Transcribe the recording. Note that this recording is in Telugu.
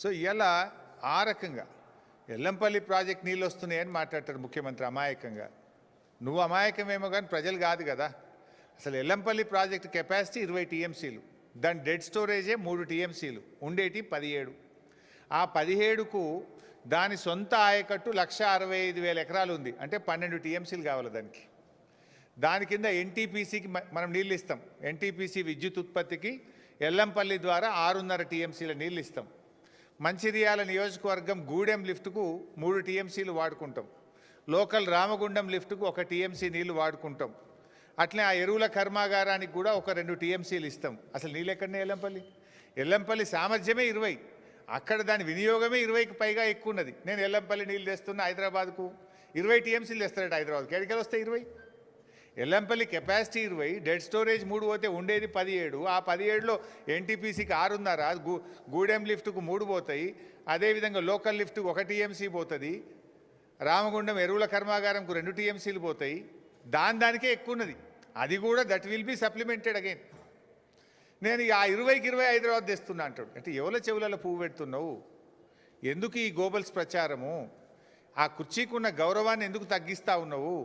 సో ఇవాళ ఆ రకంగా ఎల్లంపల్లి ప్రాజెక్ట్ నీళ్ళు వస్తున్నాయని మాట్లాడతాడు ముఖ్యమంత్రి అమాయకంగా. నువ్వు అమాయకమేమో కానీ ప్రజలు కాదు కదా. అసలు ఎల్లంపల్లి ప్రాజెక్టు కెపాసిటీ 20 టీఎంసీలు, దాని డెడ్ స్టోరేజే 3 టీఎంసీలు, ఉండేటి 17. ఆ 17కు దాని సొంత ఆయకట్టు 1,65,000 ఎకరాలు ఉంది, అంటే 12 టీఎంసీలు కావాలి దానికి. దాని కింద ఎన్టీపీసీకి మనం నీళ్ళు ఇస్తాం. ఎన్టీపీసీ విద్యుత్ ఉత్పత్తికి ఎల్లంపల్లి ద్వారా 6.5 టీఎంసీల నీళ్ళు ఇస్తాం. మంచిర్యాల నియోజకవర్గం గూడెం లిఫ్ట్కు 3 టీఎంసీలు వాడుకుంటాం. లోకల్ రామగుండం లిఫ్ట్కు 1 టీఎంసీ నీళ్లు వాడుకుంటాం. అట్లే ఆ ఎరువుల కర్మాగారానికి కూడా ఒక 2 టీఎంసీలు ఇస్తాం. అసలు నీళ్ళు ఎక్కడనే ఎల్లంపల్లి సామర్థ్యమే 20, అక్కడ దాని వినియోగమే 20కి పైగా ఎక్కువ ఉన్నది. నేను ఎల్లంపల్లి నీళ్ళు తెస్తున్నా హైదరాబాద్కు, 20 టీఎంసీలు తెస్తారట హైదరాబాద్కి. ఎక్కడికి వస్తాయి 20? ఎల్లంపల్లి కెపాసిటీ 20, డెడ్ స్టోరేజ్ 3 పోతే ఉండేది 17. ఆ 17లో ఎన్టీపీసీకి 6.5, గూడెం లిఫ్ట్కు 3 పోతాయి. అదేవిధంగా లోకల్ లిఫ్ట్కు 1 టీఎంసీ పోతుంది. రామగుండం ఎరువుల కర్మాగారంకు 2 టీఎంసీలు పోతాయి. దానికే ఎక్కువ ఉన్నది. అది కూడా that will be supplemented again. నేను ఆ 20కి 20 హైదరాబాద్ తెస్తున్నా అంటాడు. అంటే ఎవరి చెవులలో పువ్వు పెడుతున్నావు? ఎందుకు ఈ గోబల్స్ ప్రచారము? ఆ కుర్చీకున్న గౌరవాన్ని ఎందుకు తగ్గిస్తూ ఉన్నావు?